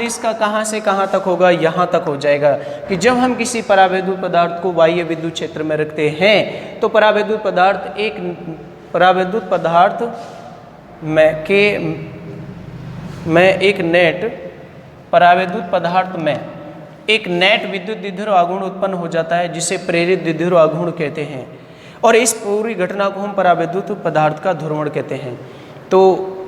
Answer इसका कहाँ से कहाँ तक होगा, यहाँ तक हो जाएगा कि जब हम किसी परावैद्युत पदार्थ को बाह्य विद्युत क्षेत्र में रखते हैं तो परावैद्युत पदार्थ में एक नेट विद्युत द्विध्रुव आघूर्ण उत्पन्न हो जाता है जिसे प्रेरित द्विध्रुव आघूर्ण कहते हैं, और इस पूरी घटना को हम परावैद्युत पदार्थ का ध्रुवण कहते हैं। तो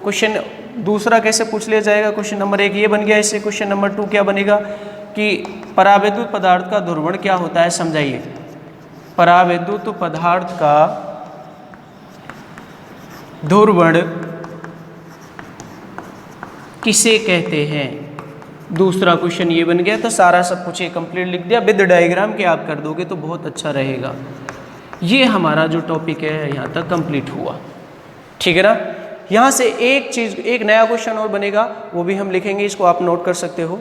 क्वेश्चन दूसरा कैसे पूछ लिया जाएगा, क्वेश्चन नंबर 1 ये बन गया। इससे क्वेश्चन नंबर 2 क्या बनेगा कि परावैद्युत पदार्थ का ध्रुवण क्या होता है, समझाइए। परावैद्युत पदार्थ का ध्रुवण किसे कहते हैं, दूसरा क्वेश्चन ये बन गया। तो सारा सब कुछ कंप्लीट लिख दिया, विद डायग्राम के आप कर दोगे तो बहुत अच्छा रहेगा। ये हमारा जो टॉपिक है यहाँ तक कंप्लीट हुआ, ठीक है ना। यहाँ से एक नया क्वेश्चन और बनेगा, वो भी हम लिखेंगे, इसको आप नोट कर सकते हो।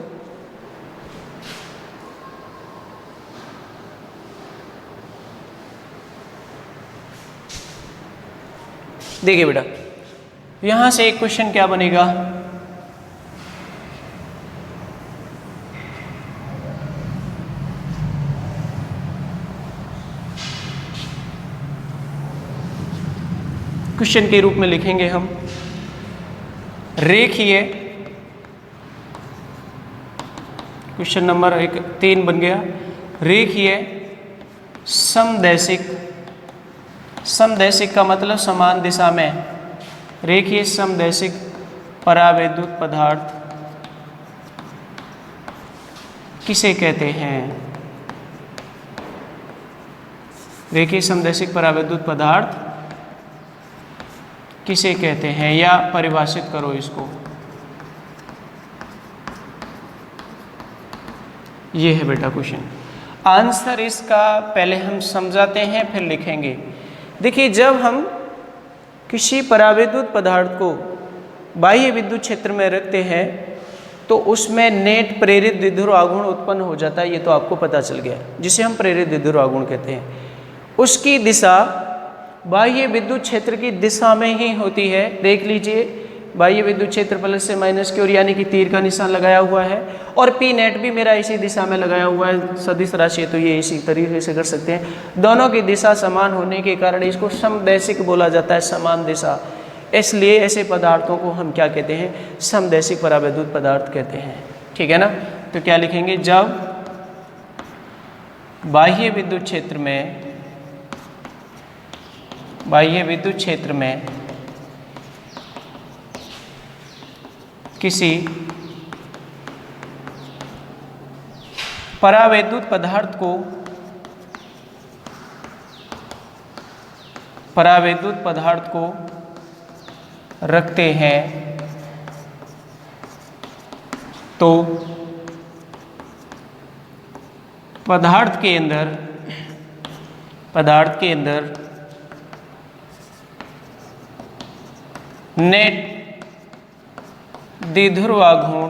देखिए बेटा, यहाँ से एक क्वेश्चन क्या बनेगा, क्वेश्चन के रूप में लिखेंगे हम, रेखीय, क्वेश्चन नंबर 3 बन गया, रेखीय समदैशिक, समदैशिक का मतलब समान दिशा में, रेखीय समदैशिक परावैद्युत पदार्थ किसे कहते हैं, रेखीय समदैशिक परावैद्युत पदार्थ किसे कहते हैं, या परिभाषित करो इसको। ये है बेटा क्वेश्चन। आंसर इसका पहले हम समझाते हैं फिर लिखेंगे। देखिए, जब हम किसी परावैद्युत पदार्थ को बाह्य विद्युत क्षेत्र में रखते हैं तो उसमें नेट प्रेरित द्विध्रुव आघूर्ण उत्पन्न हो जाता है, ये तो आपको पता चल गया, जिसे हम प्रेरित द्विध्रुव आघूर्ण कहते हैं। उसकी दिशा बाह्य विद्युत क्षेत्र की दिशा में ही होती है। देख लीजिए, बाह्य विद्युत क्षेत्र प्लस से माइनस की ओर, यानी कि तीर का निशान लगाया हुआ है, और पी नेट भी मेरा इसी दिशा में लगाया हुआ है, सदिश राशि है तो ये इसी तरीके से कर सकते हैं। दोनों की दिशा समान होने के कारण इसको समदैशिक बोला जाता है, समान दिशा। इसलिए ऐसे पदार्थों को हम क्या कहते हैं, समदैशिक परावैद्युत पदार्थ कहते हैं, ठीक है ना। तो क्या लिखेंगे, जब बाह्य विद्युत क्षेत्र में किसी परावैद्युत पदार्थ को रखते हैं तो पदार्थ के अंदर नेट द्विध्रुव आघूर्ण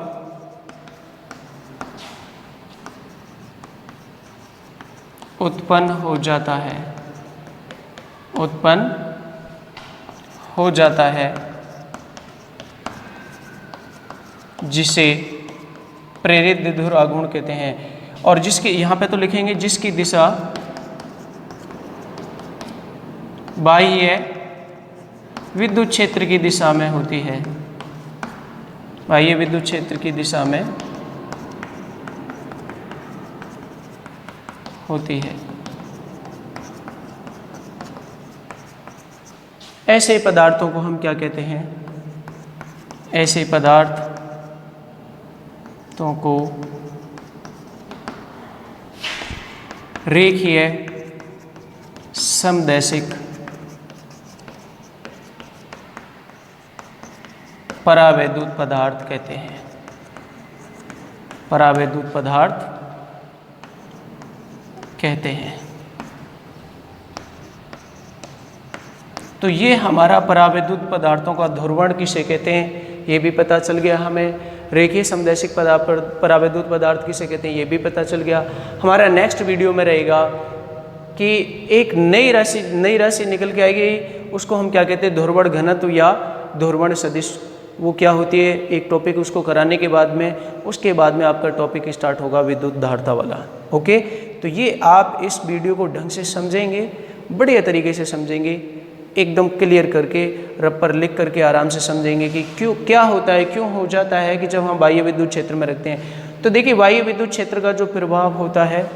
उत्पन्न हो जाता है, जिसे प्रेरित द्विध्रुव आघूर्ण कहते हैं। और जिसकी, यहाँ पे तो लिखेंगे जिसकी दिशा बाह्य विद्युत क्षेत्र की दिशा में होती है, बाह्य विद्युत क्षेत्र की दिशा में होती है। ऐसे पदार्थों को हम क्या कहते हैं, ऐसे पदार्थों को रेखीय समदैशिक परावैद्युत पदार्थ कहते हैं, परावैद्युत पदार्थ कहते हैं। तो ये हमारा परावैद्युत पदार्थों का ध्रुवण किसे कहते हैं, ये भी पता चल गया हमें। रेखीय समदैशिक परावैद्युत पदार्थ किसे कहते हैं, ये भी पता चल गया। हमारा नेक्स्ट वीडियो में रहेगा कि एक नई राशि निकल के आएगी, उसको हम क्या कहते हैं, ध्रुवण घनत्व या ध्रुवण सदिश वो क्या होती है, एक टॉपिक उसको कराने के बाद में, उसके बाद में आपका टॉपिक स्टार्ट होगा विद्युत धारिता वाला। ओके, तो ये आप इस वीडियो को ढंग से समझेंगे, बढ़िया तरीके से समझेंगे, एकदम क्लियर करके रब पर लिख करके आराम से समझेंगे कि क्यों, क्या होता है, क्यों हो जाता है कि जब हम बाह्य विद्युत क्षेत्र में रखते हैं। तो देखिए, बाह्य विद्युत क्षेत्र का जो प्रभाव होता है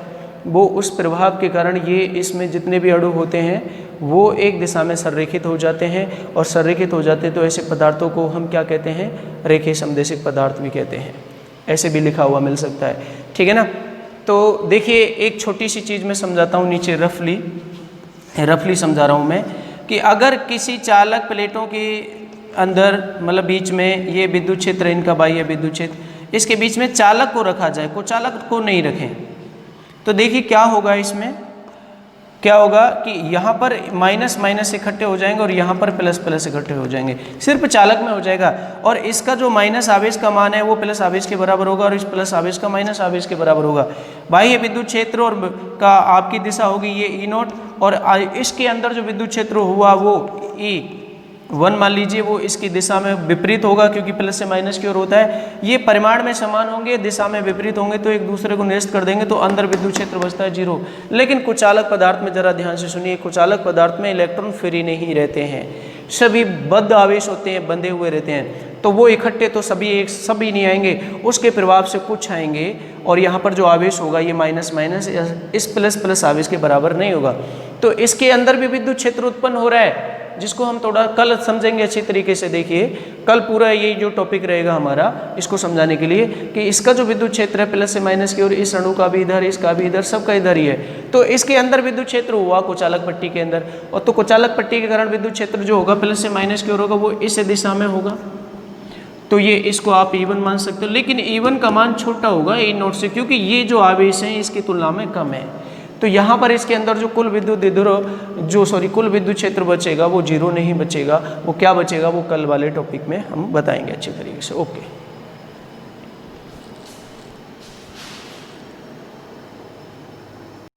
वो उस प्रभाव के कारण ये इसमें जितने भी अणु होते हैं वो एक दिशा में संरेखित हो जाते हैं, और संरेखित हो जाते हैं तो ऐसे पदार्थों को हम क्या कहते हैं, रेखीय समदेशिक पदार्थ भी कहते हैं। ऐसे भी लिखा हुआ मिल सकता है, ठीक है ना। तो देखिए, एक छोटी सी चीज़ मैं समझाता हूँ, नीचे रफली समझा रहा हूँ मैं, कि अगर किसी चालक प्लेटों के अंदर, मतलब बीच में ये विद्युत क्षेत्र, इनका बाह्य विद्युत क्षेत्र, इसके बीच में चालक को रखा जाए, को चालक को नहीं रखें, तो देखिए क्या होगा, इसमें क्या होगा कि यहाँ पर माइनस माइनस इकट्ठे हो जाएंगे और यहाँ पर प्लस प्लस इकट्ठे हो जाएंगे, सिर्फ चालक में हो जाएगा। और इसका जो माइनस आवेश का मान है वो प्लस आवेश के बराबर होगा, और इस प्लस आवेश का माइनस आवेश के बराबर होगा। बाह्य विद्युत क्षेत्र और का आपकी दिशा होगी ये E0, और इसके अंदर जो विद्युत क्षेत्र हुआ वो E1 मान लीजिए, वो इसकी दिशा में विपरीत होगा, क्योंकि प्लस से माइनस की ओर होता है। ये परिमाण में समान होंगे, दिशा में विपरीत होंगे, तो एक दूसरे को निरस्त कर देंगे, तो अंदर विद्युत क्षेत्र बचता है 0। लेकिन कुचालक पदार्थ में जरा ध्यान से सुनिए, कुचालक पदार्थ में इलेक्ट्रॉन फ्री नहीं रहते हैं, सभी बद्ध आवेश होते हैं, बंधे हुए रहते हैं। तो वो इकट्ठे तो सभी नहीं आएंगे, उसके प्रभाव से कुछ आएंगे, और यहाँ पर जो आवेश होगा ये माइनस माइनस इस प्लस प्लस आवेश के बराबर नहीं होगा। तो इसके अंदर भी विद्युत क्षेत्र उत्पन्न हो रहा है, जिसको हम थोड़ा कल समझेंगे अच्छी तरीके से। देखिए, कल पूरा ये जो टॉपिक रहेगा हमारा, इसको समझाने के लिए कि इसका जो विद्युत क्षेत्र है प्लस से माइनस की ओर, इस अणु का भी इधर, इसका भी इधर, सबका इधर ही है। तो इसके अंदर विद्युत क्षेत्र हुआ कुचालक पट्टी के अंदर, और तो कुचालक पट्टी के कारण विद्युत क्षेत्र जो होगा प्लस से माइनस की ओर होगा, वो इस दिशा में होगा। तो ये इसको आप E1 मान सकते हो, लेकिन E1 का मान छोटा होगा E0 से, क्योंकि ये जो आवेश हैं इसकी तुलना में कम है। तो यहाँ पर इसके अंदर जो कुल विद्युत क्षेत्र बचेगा वो 0 नहीं बचेगा, वो क्या बचेगा, वो कल वाले टॉपिक में हम बताएंगे अच्छे तरीके से। ओके।